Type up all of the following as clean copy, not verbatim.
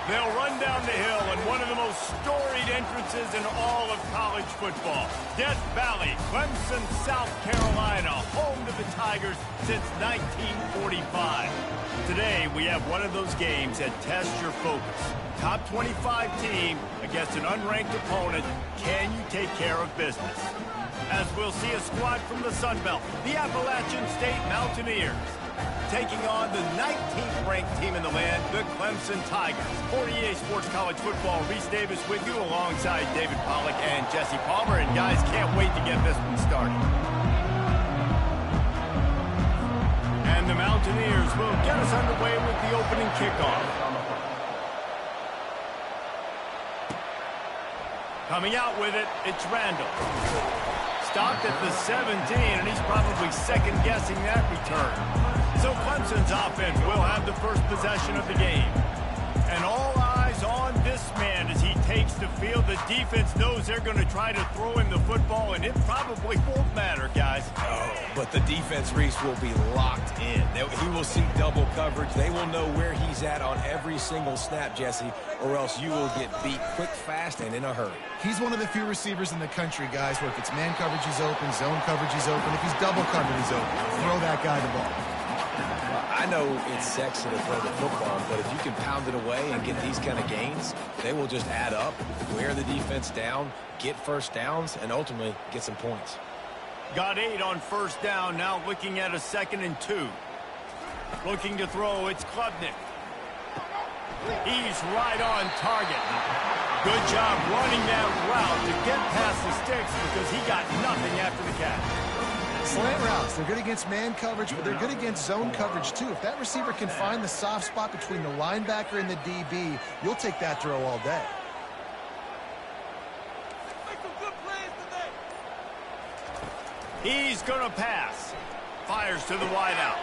They'll run down the hill in one of the most storied entrances in all of college football. Death Valley, Clemson, South Carolina, home to the Tigers since 1945. Today, we have one of those games that tests your focus. Top 25 team against an unranked opponent. Can you take care of business? As we'll see a squad from the Sun Belt, the Appalachian State Mountaineers, taking on the 19th ranked team in the land, the Clemson Tigers. For EA Sports College Football, Reese Davis with you alongside David Pollack and Jesse Palmer. And guys, can't wait to get this one started. And the Mountaineers will get us underway with the opening kickoff. Coming out with it, it's Randall. Stopped at the 17, and he's probably second-guessing that return. So Clemson's offense will have the first possession of the game. And all eyes on this man as he takes the field. The defense knows they're going to try to throw him the football, and it probably won't matter, guys. Oh, but the defense, Reese, will be locked in. He will see double coverage. They will know where he's at on every single snap, Jesse, or else you will get beat quick, fast, and in a hurry. He's one of the few receivers in the country, guys, where if it's man coverage, he's open, zone coverage, he's open. If he's double covered, he's open. Throw that guy the ball. I know it's sexy to throw the football, but if you can pound it away and get these kind of gains, they will just add up, wear the defense down, get first downs, and ultimately get some points. Got 8 on first down, now looking at a 2nd and 2. Looking to throw, it's Klubnik. He's right on target. Good job running that route to get past the sticks because he got nothing after the catch. Slant routes, they're good against man coverage, but they're good against zone coverage too. If that receiver can find the soft spot between the linebacker and the DB, you'll take that throw all day. He's going to pass. Fires to the wideout.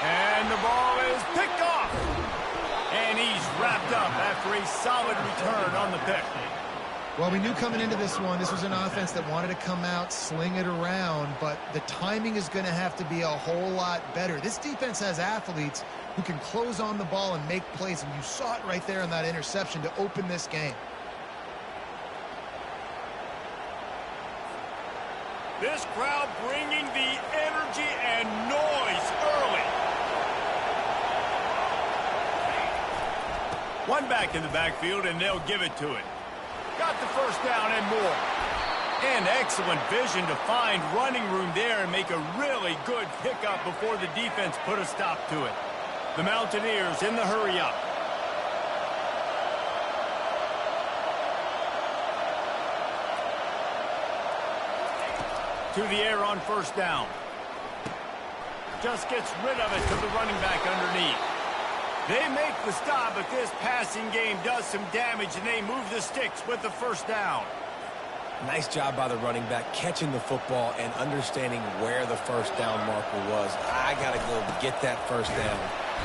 And the ball is picked off. And he's wrapped up after a solid return on the pick. Well, we knew coming into this one, this was an offense that wanted to come out, sling it around, but the timing is going to have to be a whole lot better. This defense has athletes who can close on the ball and make plays, and you saw it right there in that interception to open this game. This crowd bringing the energy and noise early. One back in the backfield, and they'll give it to it. Got the first down and more. And excellent vision to find running room there and make a really good pickup before the defense put a stop to it. The Mountaineers in the hurry up. To the air on first down. Just gets rid of it to the running back underneath. They make the stop, but this passing game does some damage, and they move the sticks with the first down. Nice job by the running back catching the football and understanding where the first down marker was. I got to go get that first down.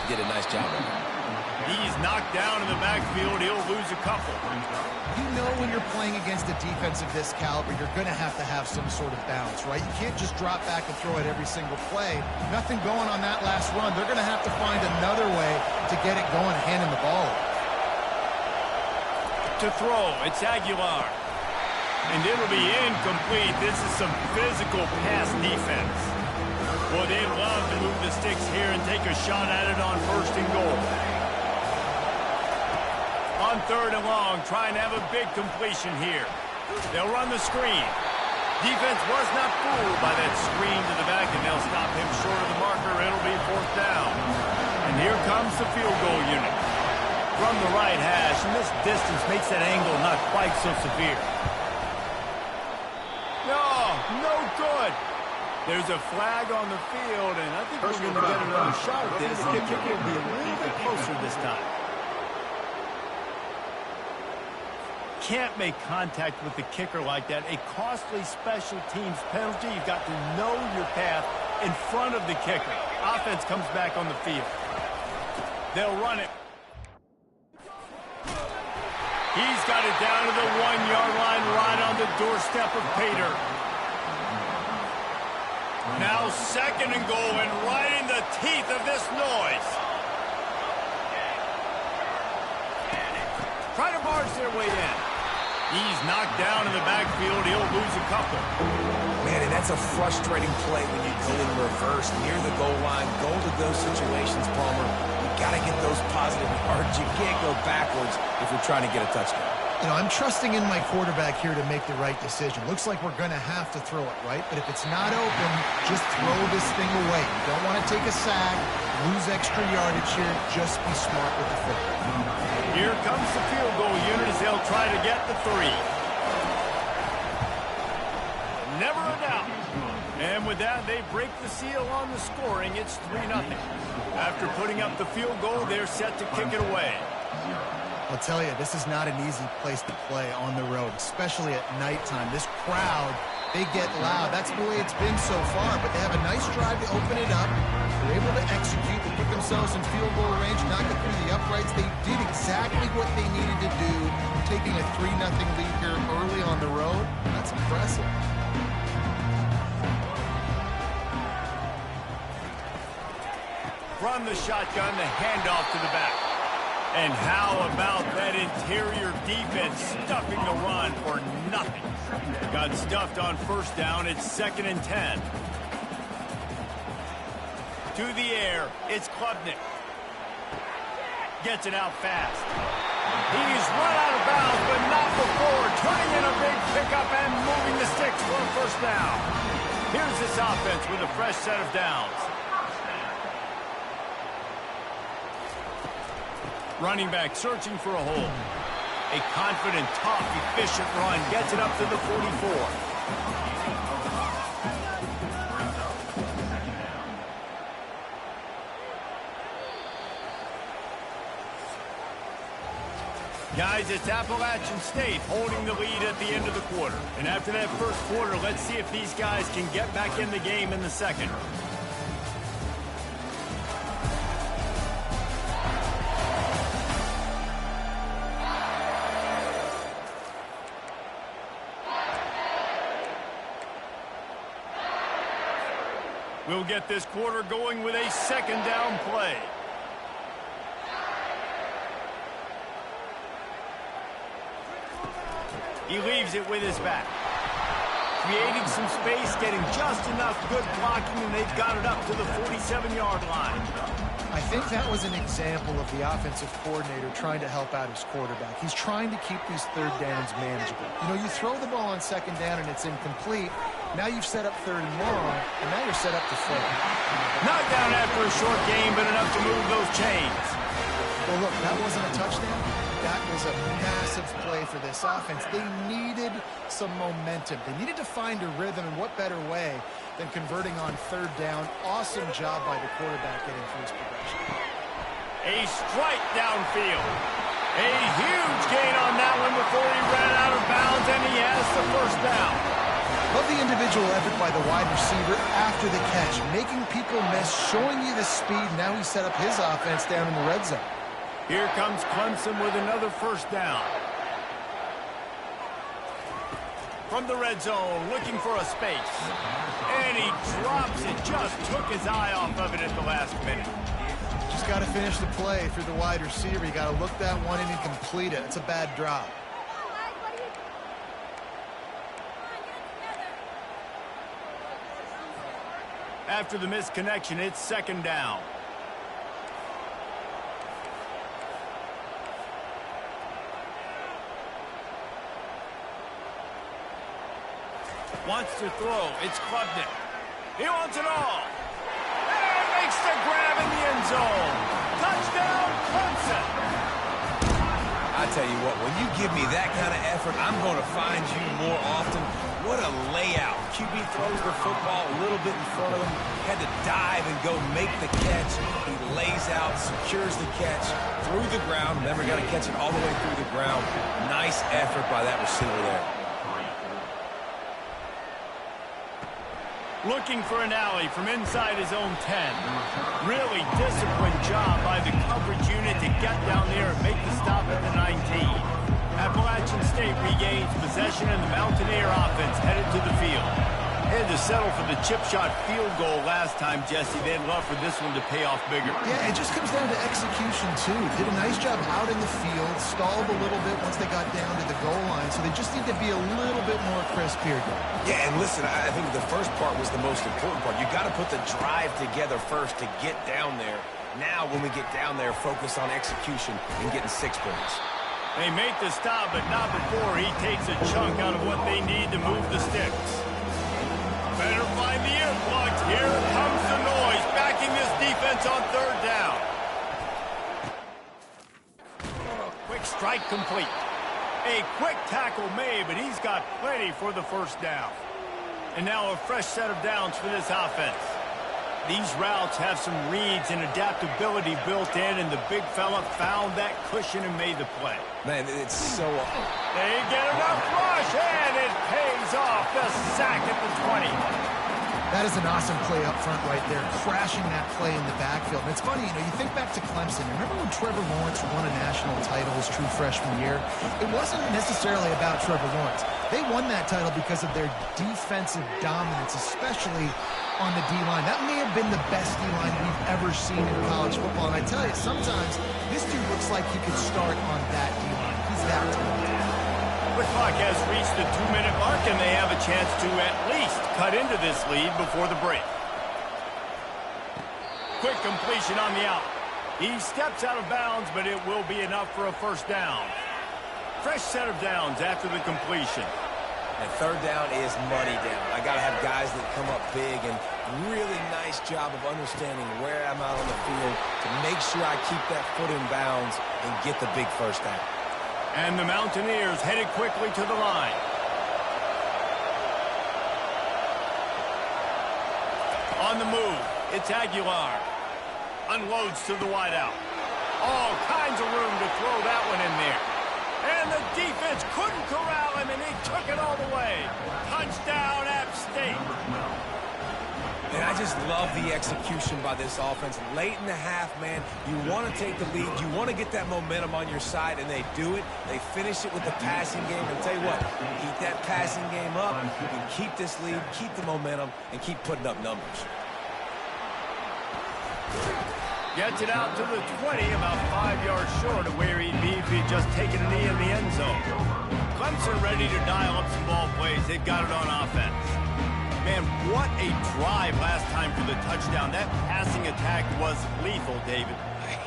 Did a nice job of it. He's knocked down in the backfield. He'll lose a couple. You know when you're playing against a defense of this caliber, you're going to have some sort of balance, right? You can't just drop back and throw it every single play. Nothing going on that last run. They're going to have to find another way to get it going, handing the ball. To throw, it's Aguilar. And it'll be incomplete. This is some physical pass defense. Well, they love to move the sticks here and take a shot at it on 1st and goal. On 3rd and long, trying to have a big completion here. They'll run the screen. Defense was not fooled by that screen to the back, and they'll stop him short of the marker. It'll be 4th down. And here comes the field goal unit. From the right hash, and this distance makes that angle not quite so severe. No good. There's a flag on the field, and I think we're going to get another shot at this. The kicker will be a little bit closer this time. Can't make contact with the kicker like that. A costly special teams penalty. You've got to know your path in front of the kicker. Offense comes back on the field. They'll run it. He's got it down to the 1-yard line, right on the doorstep of Pater. Now 2nd and goal, and right in the teeth of this noise. Try to barge their way in. He's knocked down in the backfield. He'll lose a couple. Man, and that's a frustrating play when you go in reverse near the goal line. Go to those situations, Palmer. You got to get those positive yards. You can't go backwards if you're trying to get a touchdown. You know, I'm trusting in my quarterback here to make the right decision. Looks like we're going to have to throw it, right? But if it's not open, just throw this thing away. You don't want to take a sack, lose extra yardage here. Just be smart with the football. Here comes the field goal unit as they'll try to get the 3. Never a doubt. And with that, they break the seal on the scoring. It's 3-0. After putting up the field goal, they're set to kick it away. I'll tell you, this is not an easy place to play on the road, especially at nighttime. This crowd, they get loud. That's the way it's been so far, but they have a nice drive to open it up. They're able to execute. They put themselves in field goal range, knock it through the uprights. They did exactly what they needed to do, taking a 3-0 lead here early on the road. That's impressive. From the shotgun, the handoff to the back. And how about that interior defense stuffing the run for nothing? Got stuffed on 1st down. It's 2nd and 10. To the air, it's Klubnik. Gets it out fast. He's run out of bounds, but not before. Turning in a big pickup and moving the sticks for a 1st down. Here's this offense with a fresh set of downs. Running back searching for a hole. A confident, tough, efficient run. Gets it up to the 44. Guys, it's Appalachian State holding the lead at the end of the quarter. And after that 1st quarter, let's see if these guys can get back in the game in the 2nd. We'll get this quarter going with a 2nd down play. He leaves it with his back. Creating some space, getting just enough good blocking, and they've got it up to the 47-yard line. I think that was an example of the offensive coordinator trying to help out his quarterback. He's trying to keep these 3rd downs manageable. You know, you throw the ball on 2nd down and it's incomplete. Now you've set up 3rd and long, and now you're set up to 4th. Knocked down after a short game, but enough to move those chains. Well, look, that wasn't a touchdown. That was a massive play for this offense. They needed some momentum. They needed to find a rhythm, and what better way than converting on 3rd down. Awesome job by the quarterback getting through his progression. A strike downfield. A huge gain on that one before he ran out of bounds, and he has the 1st down. Love the individual effort by the wide receiver after the catch, making people miss, showing you the speed. Now he set up his offense down in the red zone. Here comes Clemson with another first down. From the red zone, looking for a space. And he drops it. Just took his eye off of it at the last minute. Just got to finish the play if you're the wide receiver. You got to look that one in and complete it. It's a bad drop. After the misconnection, it's second down. Wants to throw. It's Klubnik. He wants it all. And makes the grab in the end zone. Touchdown, Clemson. I tell you what, when you give me that kind of effort, I'm going to find you more often. What a layout. QB throws the football a little bit in front of him. Had to dive and go make the catch. He lays out, secures the catch through the ground. Never got to catch it all the way through the ground. Nice effort by that receiver there. Looking for an alley from inside his own 10. Really disciplined job by the coverage unit to get down there and make the stop at the 19. Appalachian State regains possession and the Mountaineer offense headed to the field. Had to settle for the chip shot field goal last time, Jesse. They'd love for this one to pay off bigger. Yeah, it just comes down to execution, too. Did a nice job out in the field, stalled a little bit once they got down to the goal line, so they just need to be a little bit more crisp here. Yeah, and listen, I think the first part was the most important part. You got to put the drive together first to get down there. Now, when we get down there, focus on execution and getting 6 points. They make the stop, but not before he takes a chunk out of what they need to move the sticks. Better find the earplugs. Here comes the noise, backing this defense on third down. Quick strike complete. A quick tackle made, but he's got plenty for the first down. And now a fresh set of downs for this offense. These routes have some reads and adaptability built in, and the big fella found that cushion and made the play. Man, it's so... They get enough rush, and it pays off. The sack at the 20. That is an awesome play up front right there, crashing that play in the backfield. And it's funny, you think back to Clemson. Remember when Trevor Lawrence won a national title his true freshman year? It wasn't necessarily about Trevor Lawrence. They won that title because of their defensive dominance, especially on the D-line. That may have been the best D-line we've ever seen in college football. And I tell you, sometimes this dude looks like he could start on that D-line. He's that talented. The clock has reached the 2-minute mark, and they have a chance to at least cut into this lead before the break. Quick completion on the out. He steps out of bounds, but it will be enough for a first down. Fresh set of downs after the completion. And third down is money down. I got to have guys that come up big, and really nice job of understanding where I'm out on the field to make sure I keep that foot in bounds and get the big first down. And the Mountaineers headed quickly to the line. On the move, it's Aguilar. Unloads to the wideout. All kinds of room to throw that one in there. And the defense couldn't corral him, and he took it all the way. Touchdown, App State. And I just love the execution by this offense. Late in the half, man, you want to take the lead. You want to get that momentum on your side, and they do it. They finish it with the passing game. And tell you what, keep that passing game up. You can keep this lead, keep the momentum, and keep putting up numbers. Gets it out to the 20, about 5 yards short of where he'd be if he'd just taken a knee in the end zone. Clemson ready to dial up some ball plays. They've got it on offense. Man, what a drive last time for the touchdown. That passing attack was lethal, David.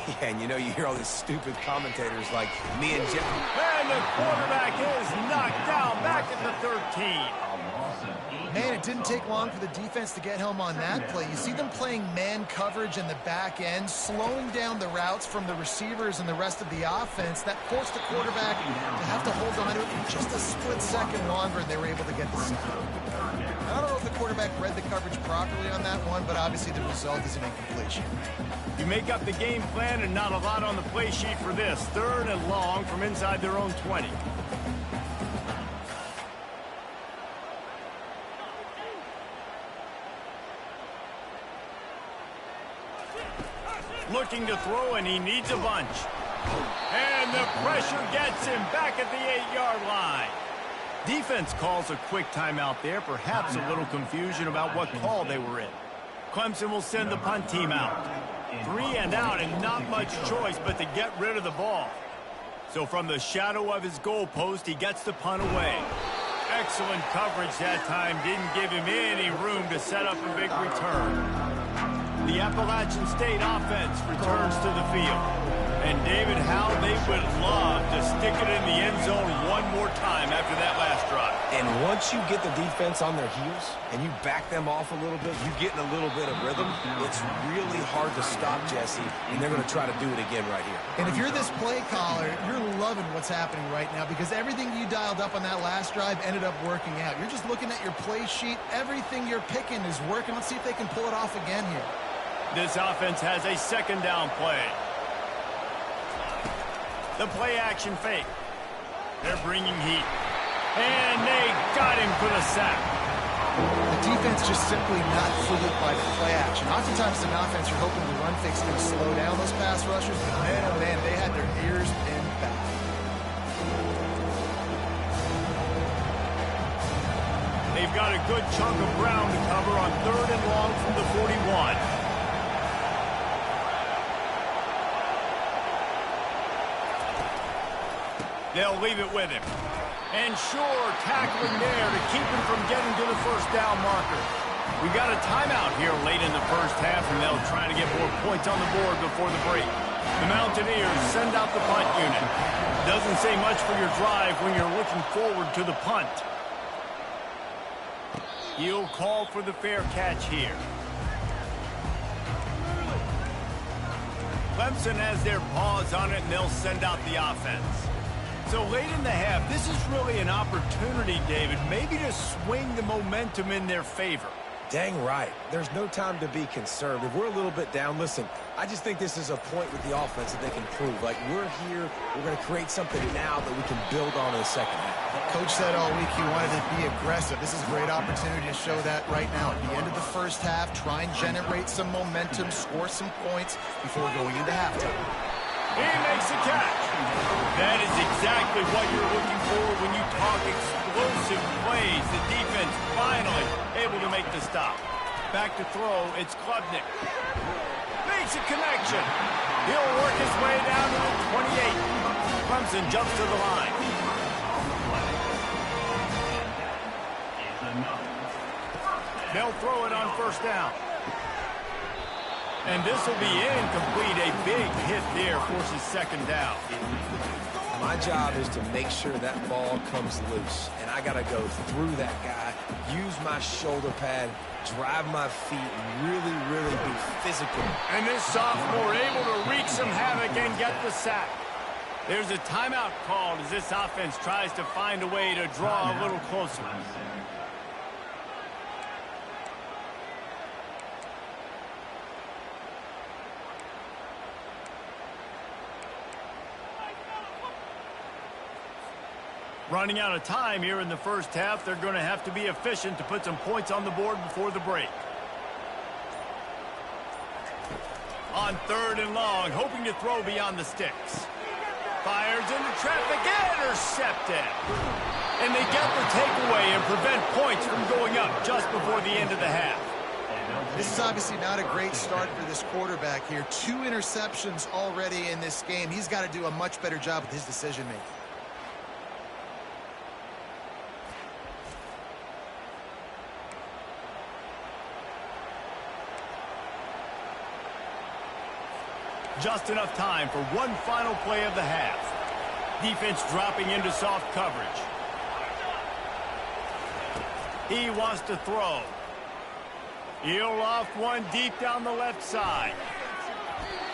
Yeah, and you hear all these stupid commentators like me and Jeff. And the quarterback is knocked down back at the 13. Man, it didn't take long for the defense to get home on that play. You see them playing man coverage in the back end, slowing down the routes from the receivers and the rest of the offense. That forced the quarterback to have to hold on to it for just a split second longer, and they were able to get the sack. I don't know if the quarterback read the coverage properly on that one, but obviously the result is an incompletion. You make up the game plan and not a lot on the play sheet for this. Third and long from inside their own 20. Looking to throw, and he needs a bunch. And the pressure gets him back at the 8-yard line. Defense calls a quick timeout there, perhaps a little confusion about what call they were in. Clemson will send the punt team out. 3 and out and not much choice but to get rid of the ball. So from the shadow of his goalpost, he gets the punt away. Excellent coverage that time. Didn't give him any room to set up a big return. The Appalachian State offense returns to the field. And David, how they would love to stick it in the end zone one more time after that last drive. And once you get the defense on their heels and you back them off a little bit, you get in a little bit of rhythm, it's really hard to stop Jesse, and they're going to try to do it again right here. And if you're this play caller, you're loving what's happening right now because everything you dialed up on that last drive ended up working out. You're just looking at your play sheet. Everything you're picking is working. Let's see if they can pull it off again here. This offense has a second down play. The play action fake. They're bringing heat. And they got him for the sack. The defense just simply not fooled by the play action. Oftentimes in offense, you're hoping the run fake's going to slow down those pass rushers. But man, oh man, they had their ears pinned back. They've got a good chunk of ground to cover on 3rd and long from the 41. They'll leave it with him. And sure, tackling there to keep him from getting to the first down marker. We got a timeout here late in the first half, and they'll try to get more points on the board before the break. The Mountaineers send out the punt unit. Doesn't say much for your drive when you're looking forward to the punt. He'll call for the fair catch here. Clemson has their paws on it, and they'll send out the offense. So late in the half, this is really an opportunity, David, maybe to swing the momentum in their favor. Dang right. There's no time to be conservative. We're a little bit down. Listen, I just think this is a point with the offense that they can prove. Like, we're here, we're going to create something now that we can build on in the second half. Coach said all week he wanted to be aggressive. This is a great opportunity to show that right now. At the end of the first half, try and generate some momentum, score some points before going into halftime. He makes a catch. That is exactly what you're looking for when you talk explosive plays. The defense finally able to make the stop. Back to throw, it's Klubnik. Makes a connection. He'll work his way down to the 28. Clemson jumps to the line. They'll throw it on first down. And this will be incomplete. A big hit there forces second down. My job is to make sure that ball comes loose. And I got to go through that guy, use my shoulder pad, drive my feet, and really be physical. And this sophomore able to wreak some havoc and get the sack. There's a timeout called as this offense tries to find a way to draw a little closer. Running out of time here in the first half. They're going to have to be efficient to put some points on the board before the break. On 3rd and long, hoping to throw beyond the sticks. Fires into traffic, intercepted. And they get the takeaway and prevent points from going up just before the end of the half. This is obviously not a great start for this quarterback here. 2 interceptions already in this game. He's got to do a much better job with his decision-making. Just enough time for one final play of the half. Defense dropping into soft coverage. He wants to throw. He'll loft one deep down the left side.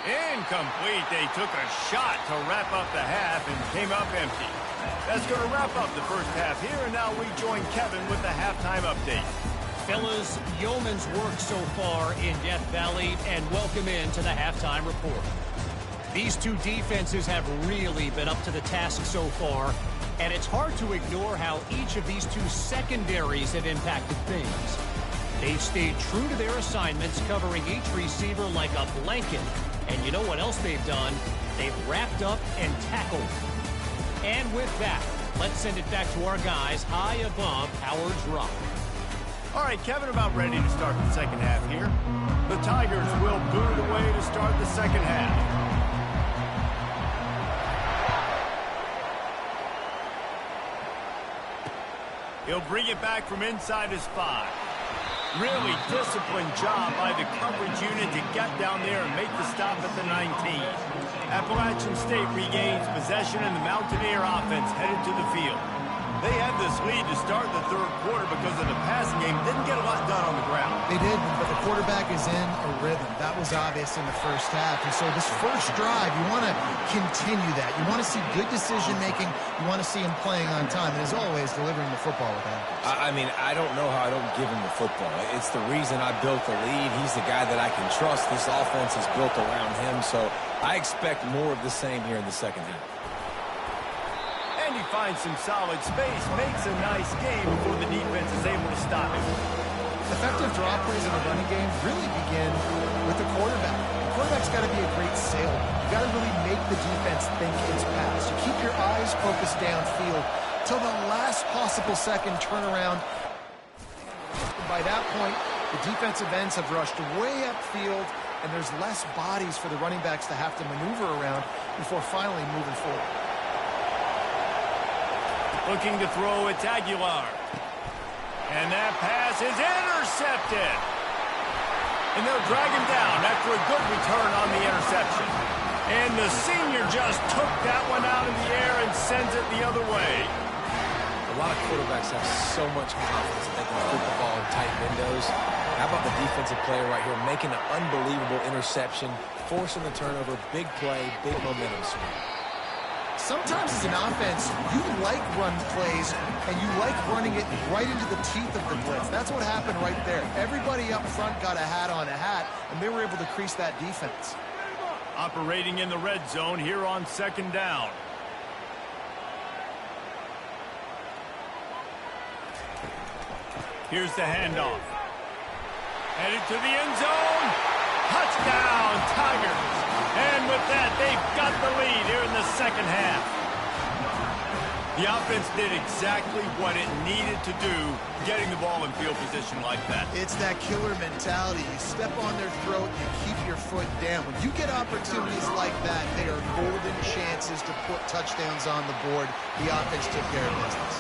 Incomplete. They took a shot to wrap up the half and came up empty. That's going to wrap up the first half here, and now we join Kevin with the halftime update. Fellas, yeoman's work so far in Death Valley, and welcome into the halftime report. These two defenses have really been up to the task so far, and it's hard to ignore how each of these two secondaries have impacted things. They've stayed true to their assignments, covering each receiver like a blanket, And you know what else they've done? They've wrapped up and tackled. And with that, let's send it back to our guys high above Howard's Rock. All right, Kevin, about ready to start the second half here. The Tigers will boot away to start the second half. He'll bring it back from inside his 5. Really disciplined job by the coverage unit to get down there and make the stop at the 19. Appalachian State regains possession and the Mountaineer offense headed to the field. They had this lead to start the third quarter because of the passing game. Didn't get a lot done on the ground. They did, but the quarterback is in a rhythm. That was obvious in the first half. And so this first drive, you want to continue that. You want to see good decision-making. You want to see him playing on time. And as always, delivering the football with accuracy. I mean, I don't know how I don't give him the football. It's the reason I built the lead. He's the guy that I can trust. This offense is built around him. So I expect more of the same here in the second half. And he finds some solid space, makes a nice game before the defense is able to stop him. Effective draw plays in the running game really begin with the quarterback. The quarterback's got to be a great sailor. You got to really make the defense think it's pass. You keep your eyes focused downfield till the last possible second turnaround. By that point, the defensive ends have rushed way upfield, and there's less bodies for the running backs to have to maneuver around before finally moving forward. Looking to throw, it's Aguilar. And that pass is intercepted. And they'll drag him down after a good return on the interception. And the senior just took that one out of the air and sends it the other way. A lot of quarterbacks have so much confidence that they can flip the ball in tight windows. How about the defensive player right here making an unbelievable interception, forcing the turnover, big play, big momentum swing. Sometimes as an offense, you like run plays, and you like running it right into the teeth of the blitz. That's what happened right there. Everybody up front got a hat on a hat, and they were able to crease that defense. Operating in the red zone here on second down. Here's the handoff. Headed to the end zone. Touchdown, Tigers. And with that, they've got the lead here in the second half. The offense did exactly what it needed to do, getting the ball in field position like that. It's that killer mentality. You step on their throat, you keep your foot down. When you get opportunities like that, they are golden chances to put touchdowns on the board. The offense took care of business.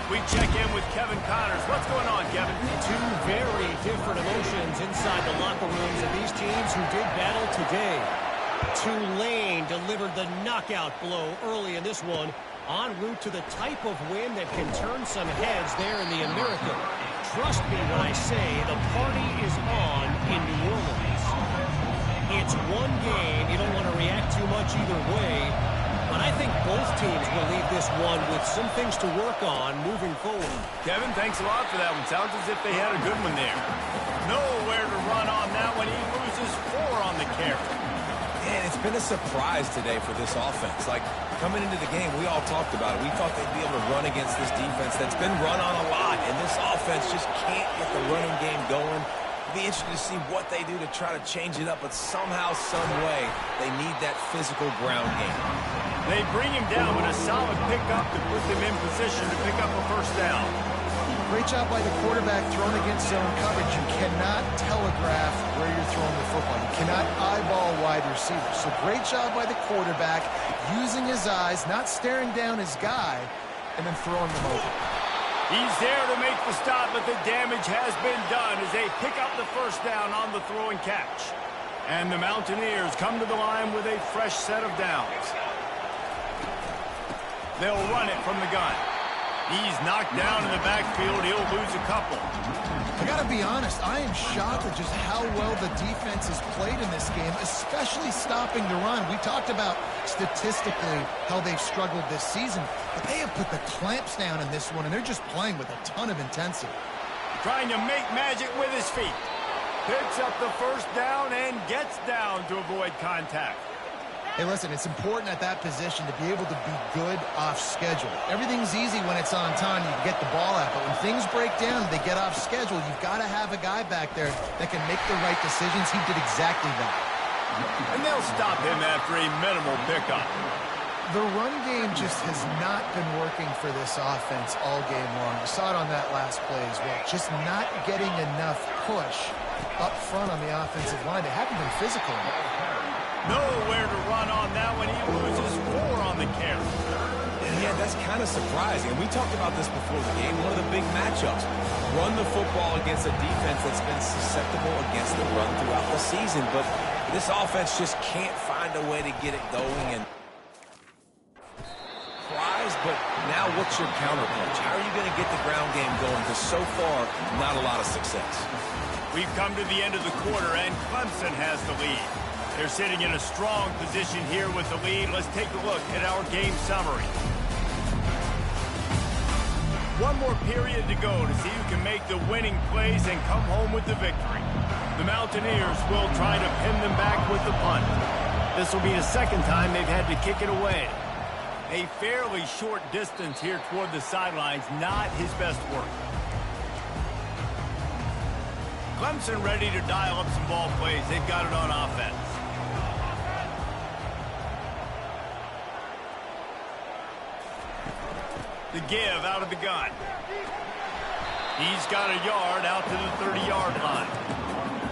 We check in with Kevin Connors. What's going on, Kevin? Two very different emotions inside the locker rooms of these teams who did battle today. Tulane delivered the knockout blow early in this one, en route to the type of win that can turn some heads there in the American. Trust me when I say the party is on in New Orleans. It's one game. You don't want to react too much either way, but I think both teams will leave this one with some things to work on moving forward. Kevin, thanks a lot for that one. Sounds as if they had a good one there. Nowhere to run on that one. He loses 4 on the carry. And it's been a surprise today for this offense. Like, coming into the game, we all talked about it. We thought they'd be able to run against this defense that's been run on a lot, and this offense just can't get the running game going. It'll be interesting to see what they do to try to change it up, but somehow, some way, they need that physical ground game. They bring him down with a solid pickup to put them in position to pick up a first down. Great job by the quarterback throwing against zone coverage. You cannot telegraph where you're throwing the football. You cannot eyeball wide receivers. So great job by the quarterback using his eyes, not staring down his guy, and then throwing them open. He's there to make the stop, but the damage has been done as they pick up the first down on the throw and catch. And the Mountaineers come to the line with a fresh set of downs. They'll run it from the gun. He's knocked down in the backfield. He'll lose a couple. I got to be honest, I am shocked at just how well the defense has played in this game, especially stopping the run. We talked about statistically how they've struggled this season, but they have put the clamps down in this one, and they're just playing with a ton of intensity. Trying to make magic with his feet. Picks up the first down and gets down to avoid contact. Hey, listen, it's important at that position to be able to be good off schedule. Everything's easy when it's on time. You can get the ball out. But when things break down, they get off schedule. You've got to have a guy back there that can make the right decisions. He did exactly that. And they'll stop him after a minimal pickup. The run game just has not been working for this offense all game long. You saw it on that last play as well. Just not getting enough push up front on the offensive line. They haven't been physical enough. Nowhere to run on that one. He loses 4 on the carry. Yeah, that's kind of surprising. And we talked about this before the game. One of the big matchups. Run the football against a defense that's been susceptible against the run throughout the season. But this offense just can't find a way to get it going. And but now what's your counterpunch? How are you going to get the ground game going? Because so far, not a lot of success. We've come to the end of the quarter, and Clemson has the lead. They're sitting in a strong position here with the lead. Let's take a look at our game summary. One more period to go to see who can make the winning plays and come home with the victory. The Mountaineers will try to pin them back with the punt. This will be the second time they've had to kick it away. A fairly short distance here toward the sidelines, not his best work. Clemson ready to dial up some ball plays. They've got it on offense. The give out of the gun. He's got a yard out to the 30-yard line.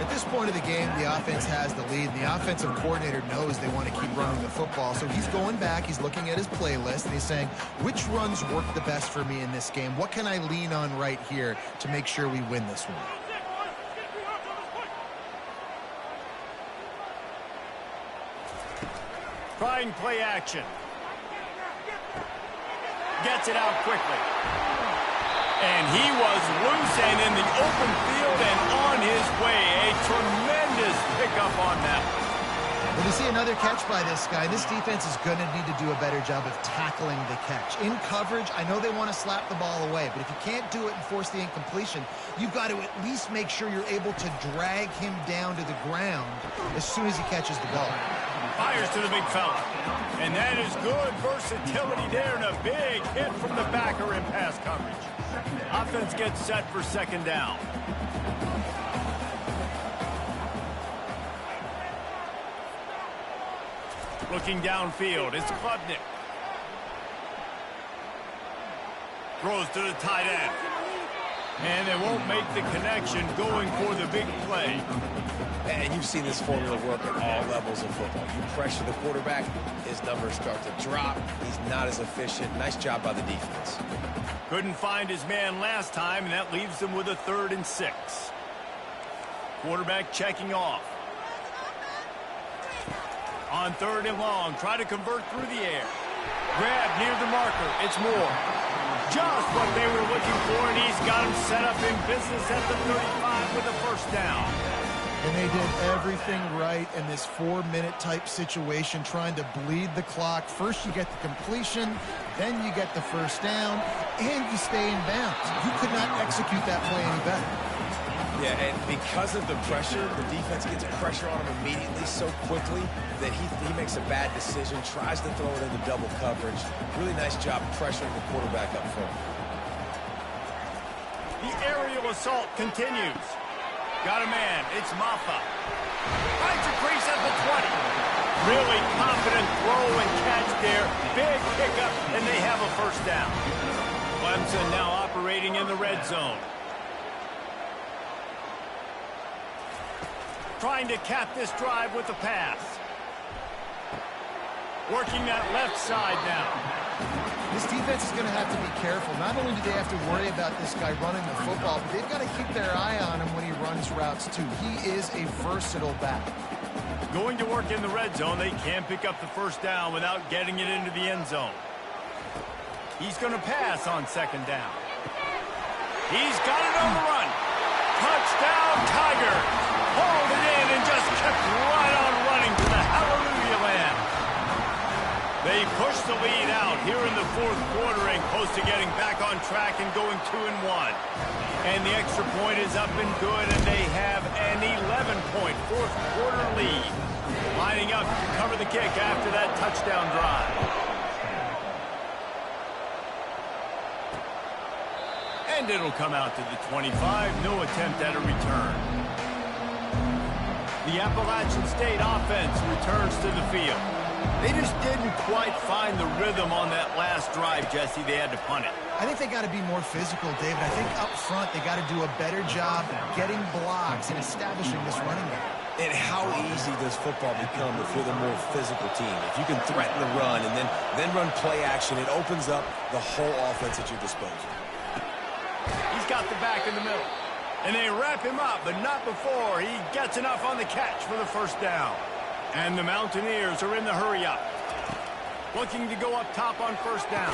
At this point of the game, the offense has the lead. The offensive coordinator knows they want to keep running the football. So he's going back, he's looking at his playlist, and he's saying, which runs work the best for me in this game? What can I lean on right here to make sure we win this one? Trying play action. Gets it out quickly. And he was loose and in the open field and on his way. A tremendous pickup on that one. Well, you see another catch by this guy. This defense is going to need to do a better job of tackling the catch. In coverage, I know they want to slap the ball away, but if you can't do it and force the incompletion, you've got to at least make sure you're able to drag him down to the ground as soon as he catches the ball. Fires to the big fella. And that is good versatility there and a big hit from the backer in pass coverage. Offense gets set for second down. Looking downfield, it's Klubnik. Throws to the tight end. And they won't make the connection going for the big play. And you've seen this formula work at all levels of football. You pressure the quarterback, his numbers start to drop. He's not as efficient. Nice job by the defense. Couldn't find his man last time, and that leaves them with a 3rd and 6. Quarterback checking off. On 3rd and long, try to convert through the air. Grab near the marker. It's Moore. Just what they were looking for, and he's got him set up in business at the 35 with a first down. And they did everything right in this 4-minute type situation, trying to bleed the clock. First you get the completion, then you get the first down, and you stay in bounds. You could not execute that play any better. Yeah, and because of the pressure, the defense gets pressure on him immediately so quickly that he makes a bad decision, tries to throw it into double coverage. Really nice job pressuring the quarterback up front. The aerial assault continues. Got a man. It's Maffa. Finds a crease at the 20. Really confident throw and catch there. Big pickup, and they have a first down. Clemson now operating in the red zone. Trying to cap this drive with the pass. Working that left side now. This defense is going to have to be careful. Not only do they have to worry about this guy running the football, but they've got to keep their eye on him when he runs routes too. He is a versatile back. Going to work in the red zone. They can't pick up the first down without getting it into the end zone. He's going to pass on second down. He's got it on the run. Touchdown, Tiger. Hauled it in and just kept right on running to the hallelujah land. They push the lead out here in the 4th quarter and close to getting back on track and going 2-1. And the extra point is up and good, and they have an 11-point 4th quarter lead. Lining up to cover the kick after that touchdown drive. And it'll come out to the 25. No attempt at a return. The Appalachian State offense returns to the field. They just didn't quite find the rhythm on that last drive, Jesse. They had to punt it. I think they got to be more physical, David. I think up front they got to do a better job getting blocks and establishing this running game. And how easy does football become if you're the more physical team? If you can threaten the run and then run play action, it opens up the whole offense at your disposal. He's got the back in the middle. And they wrap him up, but not before he gets enough on the catch for the first down. And the Mountaineers are in the hurry-up. Looking to go up top on first down.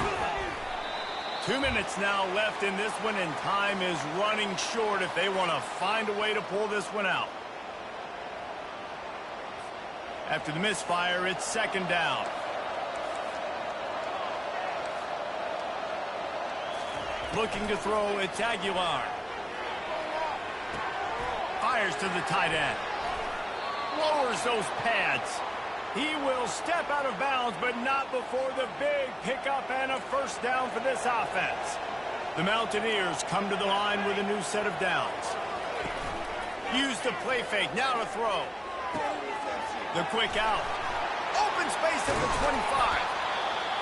2 minutes now left in this one, and time is running short if they want to find a way to pull this one out. After the misfire, it's second down. Looking to throw, it's Aguilar. Fires to the tight end. Lowers those pads. He will step out of bounds, but not before the big pickup and a first down for this offense. The Mountaineers come to the line with a new set of downs. Use the play fake, now to throw. The quick out. Open space at the 25.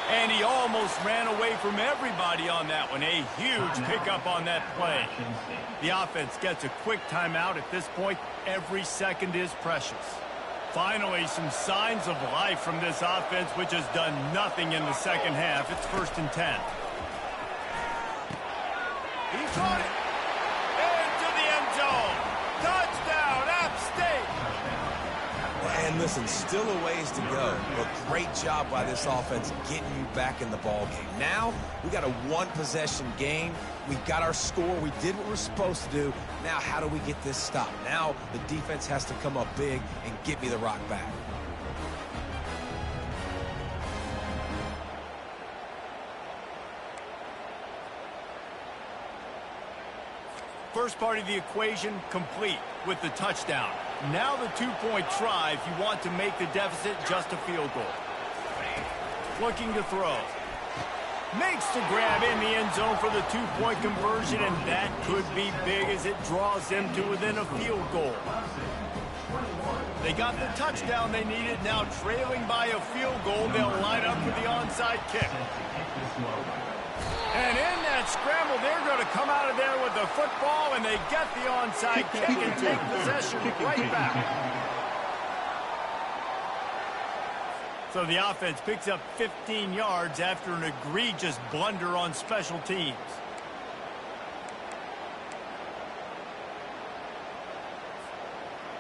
And he almost ran away from everybody on that one. A huge pickup on that play. The offense gets a quick timeout. At this point, every second is precious. Finally, some signs of life from this offense, which has done nothing in the second half. It's 1st and 10. He's on it. Into the end zone. Touchdown, App State. And listen, still a ways to go, but great job by this offense getting you back in the ball game. Now, we got a one-possession game. We got our score. We did what we're supposed to do. Now, how do we get this stopped? Now, the defense has to come up big and get me the rock back. First part of the equation complete with the touchdown. Now the two-point try if you want to make the deficit just a field goal. Looking to throw. Makes the grab in the end zone for the two-point conversion, and that could be big as it draws them to within a field goal. They got the touchdown they needed. Now trailing by a field goal, they'll line up for the onside kick. And in that scramble, they're going to come out of there with the football, and they get the onside kick and take possession right back. So the offense picks up 15 yards after an egregious blunder on special teams.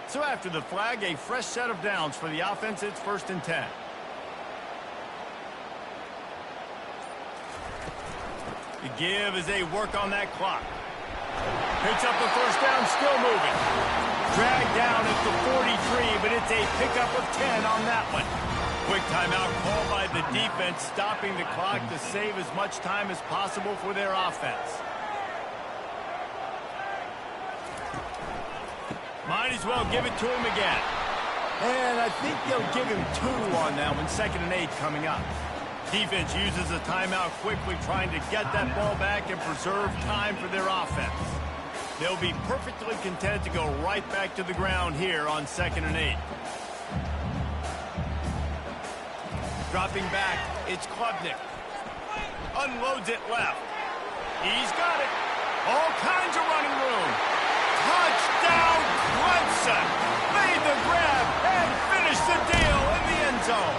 So after the flag, a fresh set of downs for the offense. It's 1st and 10. The give as they work on that clock. Picks up the first down, still moving. Dragged down at the 43, but it's a pickup of 10 on that one. Quick timeout called by the defense, stopping the clock to save as much time as possible for their offense. Might as well give it to him again. And I think they'll give him 2 on that one. 2nd and 8 coming up. Defense uses a timeout quickly, trying to get that ball back and preserve time for their offense. They'll be perfectly content to go right back to the ground here on 2nd and 8. Dropping back, it's Klubnik. Unloads it left. He's got it. All kinds of running room. Touchdown, Clemson. Made the grab and finished the deal in the end zone.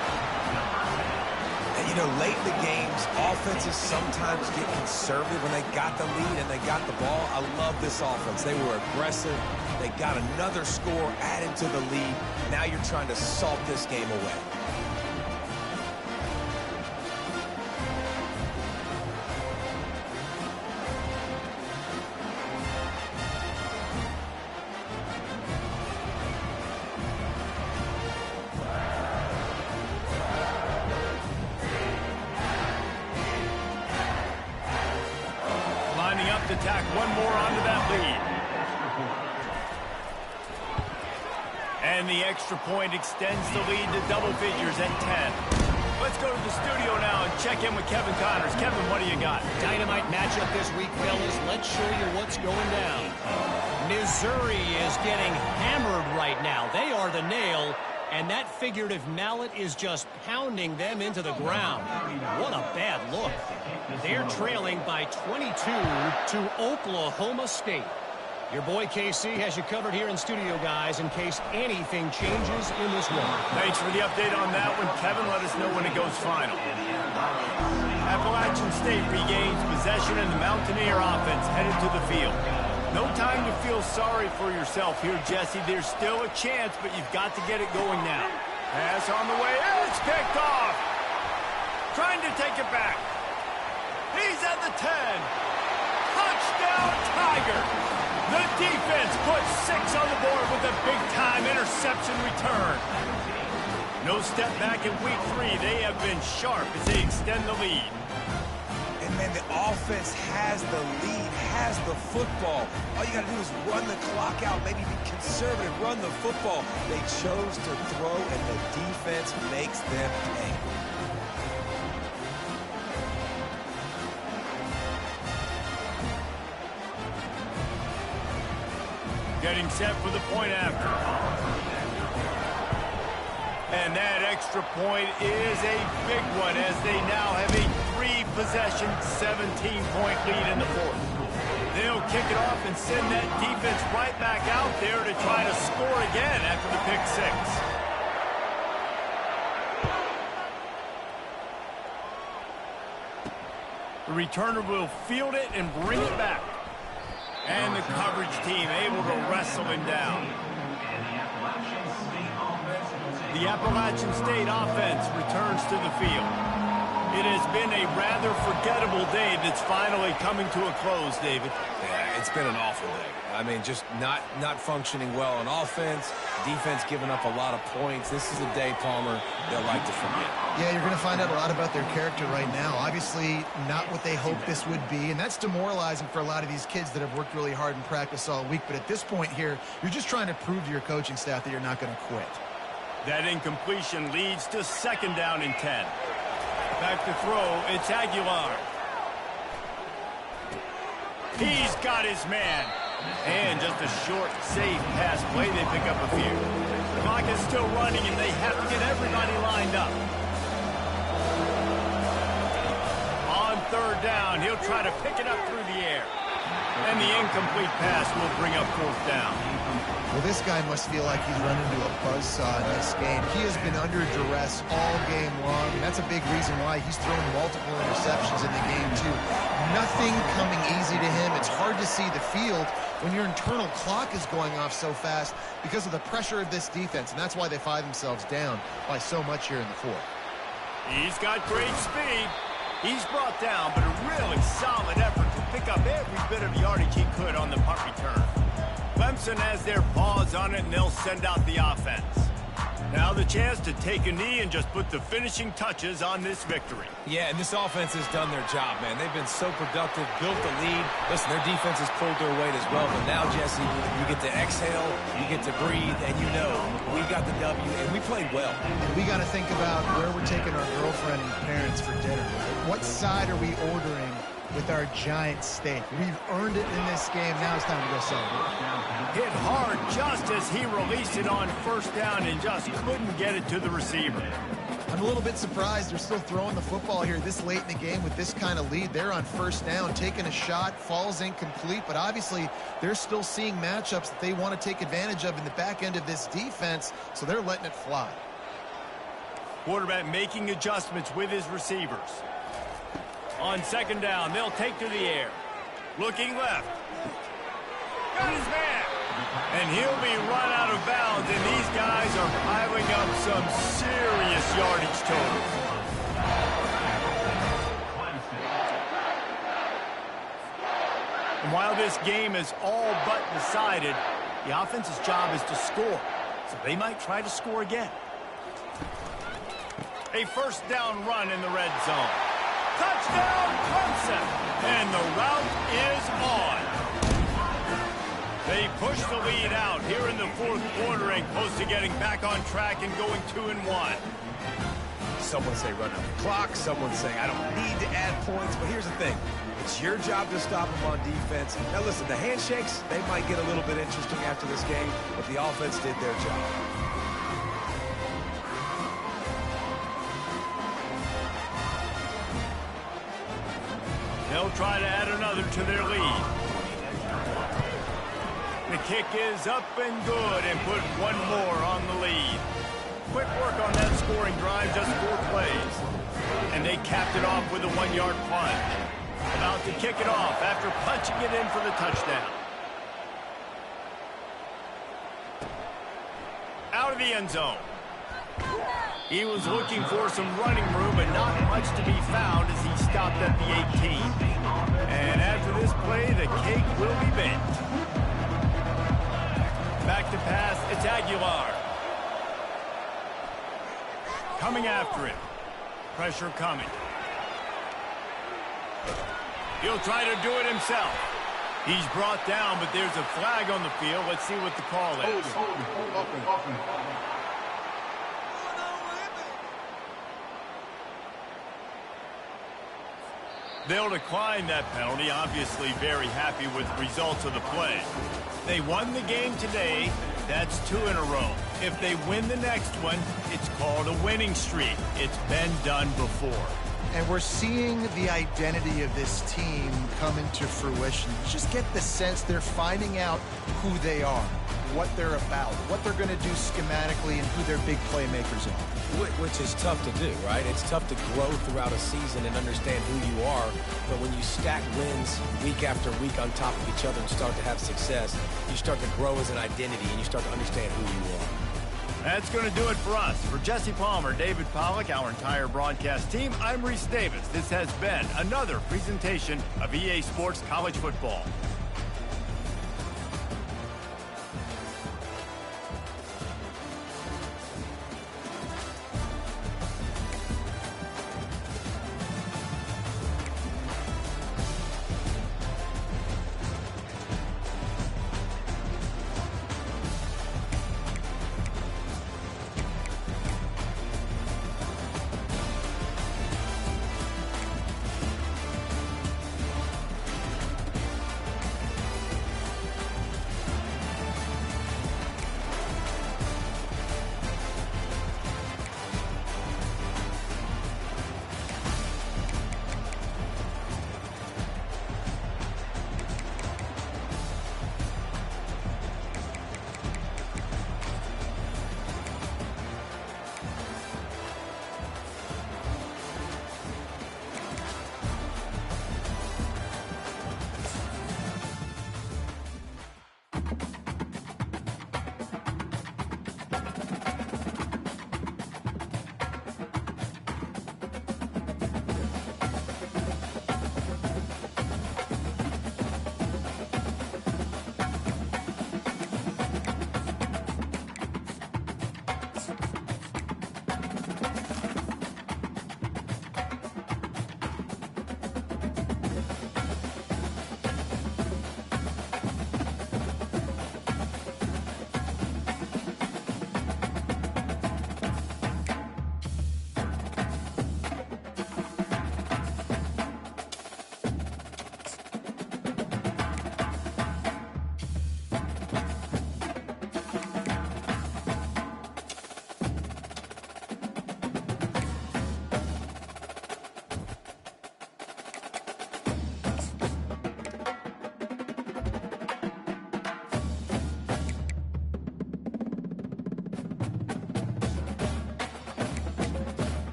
And, you know, late in the games, offenses sometimes get conservative when they got the lead and they got the ball. I love this offense. They were aggressive. They got another score added to the lead. Now you're trying to salt this game away. To tack one more onto that lead. And the extra point extends the lead to double figures at 10. Let's go to the studio now and check in with Kevin Connors. Kevin, what do you got? Dynamite matchup this week, fellas. Let's show you what's going down. Missouri is getting hammered right now. They are the nail, and that figurative mallet is just pounding them into the ground. What a bad look. They're trailing by 22 to Oklahoma State. Your boy KC has you covered here in studio, guys, in case anything changes in this one. Thanks for the update on that one. Kevin, let us know when it goes final. Appalachian State regains possession, and the Mountaineer offense headed to the field. No time to feel sorry for yourself here, Jesse. There's still a chance, but you've got to get it going now. Pass on the way. It's picked off. Trying to take it back. He's at the 10. Touchdown, Tiger. The defense puts 6 on the board with a big-time interception return. No step back in week 3. They have been sharp as they extend the lead. And, man, the offense has the lead, has the football. All you got to do is run the clock out, maybe be conservative, run the football. They chose to throw, and the defense makes them pay. Getting set for the point after. And that extra point is a big one as they now have a 3-possession, 17-point lead in the 4th. They'll kick it off and send that defense right back out there to try to score again after the pick 6. The returner will field it and bring it back. And the coverage team able to wrestle him down. The Appalachian State offense returns to the field. It has been a rather forgettable day that's finally coming to a close, David. Yeah, it's been an awful day. I mean, just not functioning well on offense, defense giving up a lot of points. This is a day, Palmer, they'll like to forget. Yeah, you're going to find out a lot about their character right now. Obviously, not what they hoped this would be, and that's demoralizing for a lot of these kids that have worked really hard in practice all week. But at this point here, you're just trying to prove to your coaching staff that you're not going to quit. That incompletion leads to 2nd down and 10. Back to throw, it's Aguilar. He's got his man. And just a short, safe pass play. They pick up a few. The clock is still running, and they have to get everybody lined up. On 3rd down, he'll try to pick it up through the air. And the incomplete pass will bring up 4th down. Well, this guy must feel like he's run into a buzzsaw in this game. He has been under duress all game long, and that's a big reason why he's thrown multiple interceptions in the game, too. Nothing coming easy to him. It's hard to see the field when your internal clock is going off so fast because of the pressure of this defense, and that's why they find themselves down by so much here in the 4th. He's got great speed. He's brought down, but a really solid effort to pick up every bit of yardage he could on the punt return. Clemson has their paws on it, and they'll send out the offense. Now the chance to take a knee and just put the finishing touches on this victory. Yeah, and this offense has done their job, man. They've been so productive, built the lead. Listen, their defense has pulled their weight as well. But now, Jesse, you get to exhale, you get to breathe, and you know we got the W, and we played well. And we got to think about where we're taking our girlfriend and parents for dinner. What side are we ordering with our giant steak? We've earned it in this game. Now it's time to go celebrate. Hit hard just as he released it on 1st down and just couldn't get it to the receiver. I'm a little bit surprised they're still throwing the football here this late in the game with this kind of lead. They're on 1st down, taking a shot, falls incomplete, but obviously they're still seeing matchups that they want to take advantage of in the back end of this defense, so they're letting it fly. Quarterback making adjustments with his receivers. On 2nd down, they'll take to the air. Looking left. Got his man. And he'll be run out of bounds, and these guys are piling up some serious yardage totals. And while this game is all but decided, the offense's job is to score. So they might try to score again. A 1st down run in the red zone. Touchdown, Clemson! And the route is on. They push the lead out here in the 4th quarter and close to getting back on track and going 2-1. Someone say run out the clock. Someone say I don't need to add points. But here's the thing. It's your job to stop them on defense. Now, listen, the handshakes, they might get a little bit interesting after this game, but the offense did their job. They'll try to add another to their lead. The kick is up and good and put one more on the lead. Quick work on that scoring drive, just 4 plays. And they capped it off with a 1-yard punt. About to kick it off after punching it in for the touchdown. Out of the end zone. He was looking for some running room, but not much to be found as he stopped at the 18. And after this play, the cake will be baked. Back to pass, it's Aguilar. Coming after him. Pressure coming. He'll try to do it himself. He's brought down, but there's a flag on the field. Let's see what the call is. They'll decline that penalty, obviously very happy with the results of the play. They won the game today. That's 2 in a row. If they win the next one, it's called a winning streak. It's been done before. And we're seeing the identity of this team come into fruition. You just get the sense they're finding out who they are, what they're about, what they're going to do schematically, and who their big playmakers are. Which is tough to do, right? It's tough to grow throughout a season and understand who you are. But when you stack wins week after week on top of each other and start to have success, you start to grow as an identity and you start to understand who you are. That's going to do it for us. For Jesse Palmer, David Pollack, our entire broadcast team, I'm Reese Davis. This has been another presentation of EA Sports College Football.